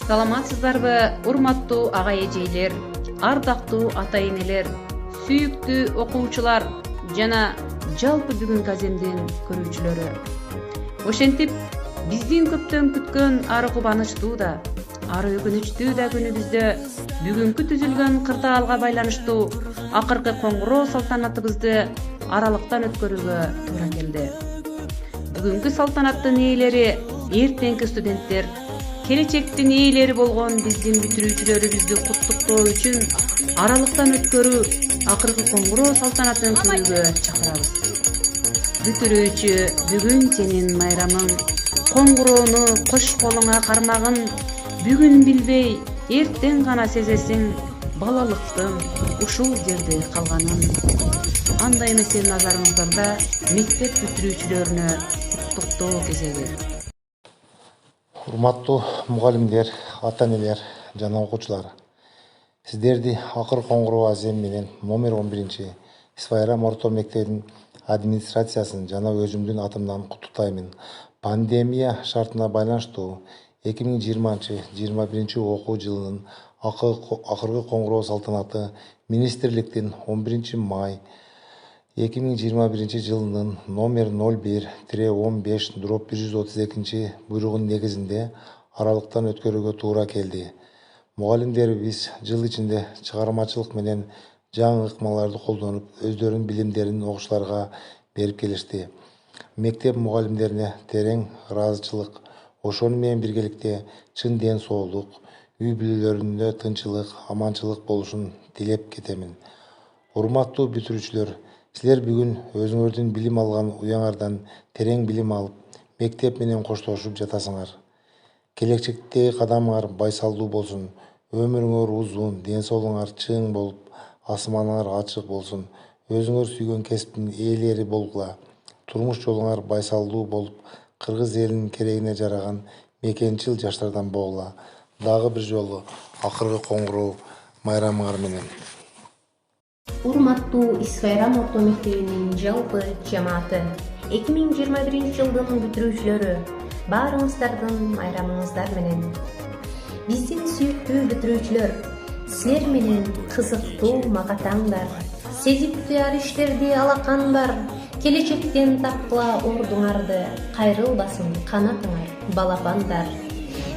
Саламатсыздарбы, урматтуу ага-эжейлер, ардактуу ата-энелер, сүйүктүү окуучулар жана жалпы бүгүнкү аземдин көрүүчүлөрү. Ошентип, биздин көптөн күткөн ары кубанычтуу да, ары өкүнүчтүү да күнүбүздө бүгүнкү түзүлгөн кырдаалга байланыштуу акыркы коңгуроо салтанатыбызды аралыктан өткөрүүгө туура келди. Бүгүнкү салтанаттын ээлери эртеңки студенттер, келечектин ээлери болгон биздин бүтүрүүчүлөрүбүздү куттуктоо үчүн аралыктан өткөрүү акыркы коңгуроо салтанатын көрүүгө чакырабыз. Бүтүрүүчү, бүгүн сенин майрамың, коңгуроону кош колуңа кармагын, бүгүн билбей, эртең гана сезесиң, балалыктын ушул жерде калганын. Андай эмесе назарыңыздарда мектеп бүтүрүүчүлөрүнө куттуктоо кезеги. Урматтуу мугалимдер, ата-энелер жана окуучулар. Сиздерди акыр коңгуроо азем менен номер 11 Исфайрам орто мектебинин администрациясын жана өзүмдүн атымдан куттуктаймын. Пандемия шартына байланыштуу 2020-21 окуу жылынын акыркы коңгуроо салтанаты министрликтин 11 май 2021 жылынын номер 01-15/132 буйругунун негизинде аралыктан өткөрүүгө туура келди. Мугалимдерибиз жыл ичинде чыгармачылык менен жаңы ыкмаларды колдонуп, өздөрүнүн билимдерин окуучуларга берип келишти. Мектеп мугалимдерине терең ыраазычылык, ошону менен биргеликте чын ден соолук, үй бүлөлөрүндө тынччылык, аманчылык болушун тилеп кетемин. Урматтуу бүтүрүүчүлөр, силер бүгүн өзүңөрдүн билим алган уяңардан терең билим алып, мектеп менен коштошуп жатасыңар. Келечектеги кадамыңар байсалдуу болсун, өмүрүңөр узун, ден соолугуңар чың болуп, асманыңар ачык болсун, өзүңөр сүйгөн кесиптин ээлери болгула, турмуш жолуңар байсалдуу болуп, кыргыз элинин керегине жараган мекенчил жаштардан болгула. Дагы бир жолу акыркы коңгуроо майрамыңар менен. Урматтуу Исфайрам орто мектебинин жалпы жамааты, 2021 жылдын бүтүрүүчүлөрү, баарыңыздардын майрамыңыздар менен. Биздин сүйүктүү бүтүрүүчүлөр, силер менен кызыктуу магатаңдар, сезиптүү иштерди алакандар, келечектен тапкыла ордуңарды, кайрылбасын канатыңар, балапандар.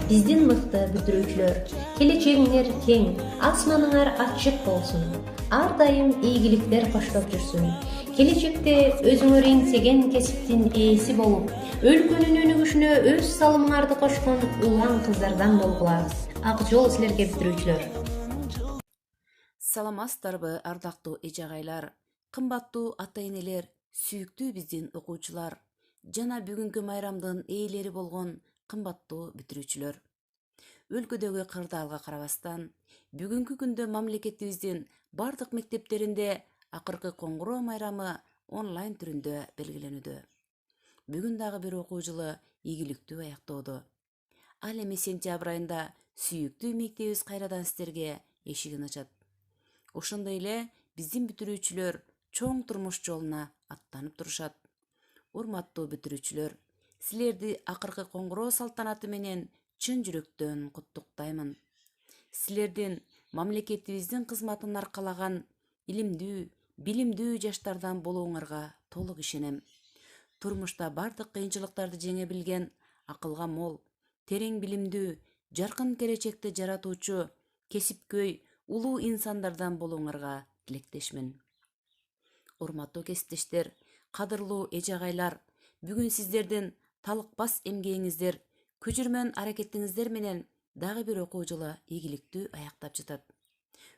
Биздин мыкты бүтүрүүчүлөр, келечегиңер кең, асманыңар ачык болсун, ар дайым ийгиликтер коштоп жүрсүн. Келечекте өзүңөр эңсеген кесиптин ээси болуп, өлкөнүн өнүгүшүнө өз салымыңарды кошкон улан кыздардан болгула. Ак жол силерге бүтүрүүчүлөр. Саламатсыздарбы, ардактуу эже-агайлар, кымбаттуу ата-энелер, сүйүктүү биздин окуучулар жана бүгүнкү майрамдын ээлери болгон кымбаттуу бүтүрүүчүлөр. Өлкөдөгү кырдаалга карабастан, бүгүнкү күндө мамлекетибиздин бардык мектептеринде акыркы коңгуроо майрамы онлайн түрүндө белгиленүүдө. Бүгүн дагы бир окуу жылы ийгиликтүү аяктоодо. Ал эми сентябрь айында сүйүктүү мектебибиз кайрадан сиздерге эшигин ачат. Ошондой эле биздин бүтүрүүчүлөр чоң турмуш жолуна аттанып турушат. Урматтуу бүтүрүүчүлөр, силерди акыркы коңгуроо салтанаты менен чын жүрөктөн куттуктаймын. Силердин мамлекетибиздин кызматын аркалаган илимдүү, билимдүү жаштардан болууңарга толук ишенем. Турмушта бардык кыйынчылыктарды жеңе билген, акылга мол, терең билимдүү, жаркын келечекти жаратуучу, кесипкөй, улуу инсандардан болууңарга тилектешмин. Урматтуу кесиптештер, кадырлуу эже-агайлар, бүгүн сиздердин талыкпас эмгегиңиздер, күчүрмөн аракетиңиздер менен дагы бир окуу жылы ийгиликтүү аяктап жатат.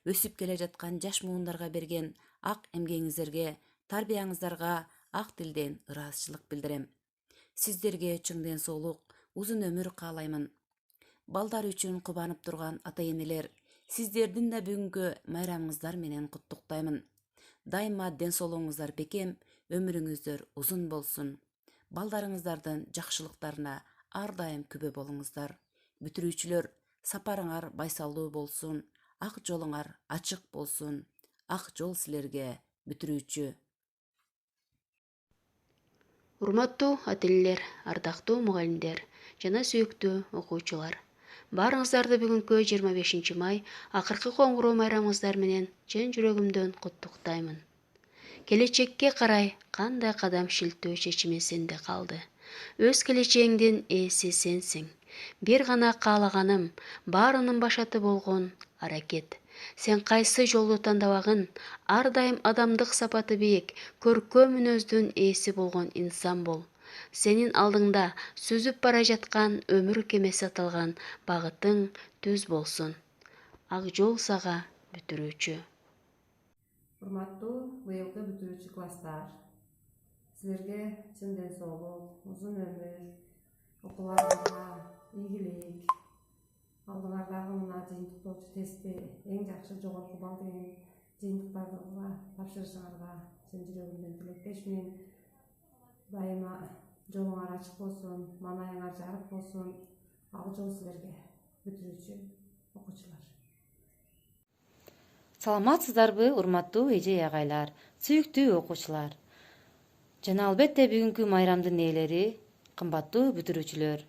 Өсүп келе жаткан жаш муундарга берген ак эмгегиңиздерге, тарбияңыздарга ак тилден ыраазычылык билдирем. Сиздерге чың ден соолук, узун өмүр каалаймын. Балдар үчүн кубанып турган ата-энелер, сиздердин да бүгүнкү майрамыңыздар менен куттуктаймын. Дайыма ден соолугуңуздар бекем, өмүрүңүздөр узун болсун. Балдарыңыздардын жакшылыктарына ар дайым күбө болуңуздар. Бүтүрүүчүлөр, сапарыңар байсалдуу болсун, ак жолуңар ачык болсун. Ак жол силерге, бүтүрүүчү. Урматтуу ата-энелер, ардактуу мугалимдер жана сүйүктүү окуучулар. Барыңыздарды бүгүнкү 25 май акыркы коңгуроо майрамыңыздар менен чын жүрөгүмдөн куттуктаймын. Келечекке карай кандай кадам шилтөө чечими сенде калды. Өз келечегиңдин ээси сенсиң. Бир гана каалаганым баарынын башаты болгон аракет. Сен кайсы жолду тандабагын, ар дайым адамдык сапаты бийик, көркөм мүнөздүн ээси болгон инсан бол. Сенин алдыңда сүзүп бара жаткан өмүр кемеси аталган багытың түз болсун. Ак жол сага бүтүрүүчү. Урматтуу быйылкы бүтүрүүчү класстар, силерге чын ден соолук, узун өмүр, окууларыңызга ийгилик, алдыңардагы мына жыйынтыктоочу тестти эң жакшы жогорку балл деген жыйынтыктарды тапшырышыңарга чын жүрөгүмдөн тилектешмин. Дайыма жолуңар ачык болсун, маанайыңар жарык болсун. Ак жол силерге, бүтүрүүчү окуучулар. Саламатсыздарбы, урматтуу эже агайлар, сүйүктүү окуучулар. Жана албетте бүгүнкү майрамдын ээлери, кымбаттуу бүтүрүүчүлөр.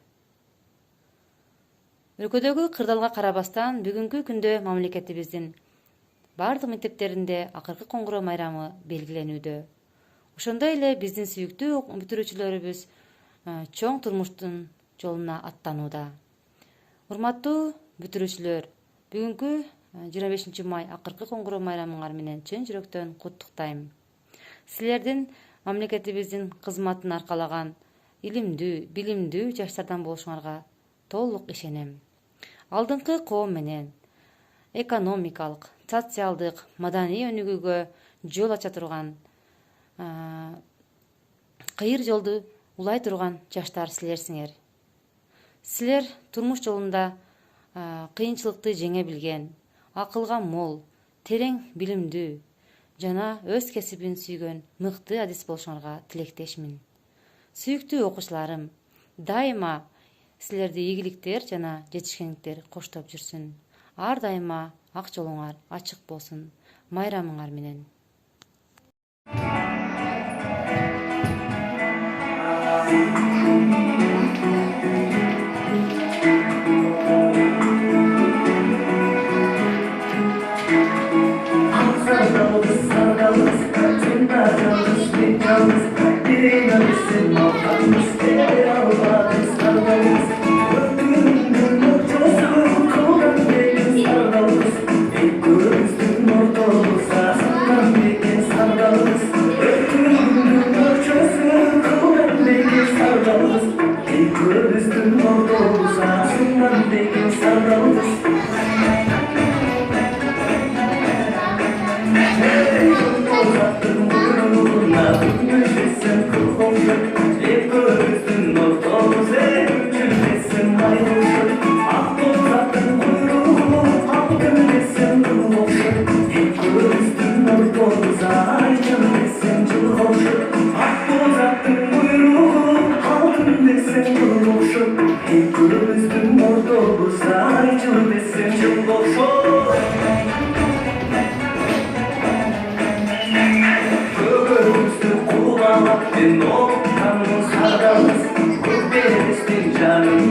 Өлкөдөгү кырдаалга карабастан бүгүнкү күндө мамлекетибиздин бардык мектептеринде акыркы коңгуроо майрамы белгиленүүдө. Ошондой эле биздин сүйүктүү бүтүрүүчүлөрүбүз чоң турмуштун жолуна аттанууда. Урматтуу бүтүрүүчүлөр, бүгүнкү 25 май акыркы коңгуроо майрамыңар менен чын жүрөктөн куттуктайм. Силердин мамлекетибиздин кызматын аркалаган илимдүү, билимдүү жаштардан болушуңарга толук ишенем. Алдыңкы коом менен экономикалык, социалдык, маданий өнүгүүгө жол ача турган, кыйыр жолду улай турган жаштар силерсиңер. Силер турмуш жолунда кыйынчылыкты жеңе билген, акылга мол, терең билимдүү жана өз кесибин сүйгөн мыкты адис болушуңарга тилектешмин. Сүйүктүү окуучуларым, дайыма силерди ийгиликтер жана жетишкендиктер коштоп жүрсүн. Ар дайыма ак жолуңар ачык болсун. Майрамыңар менен. Canım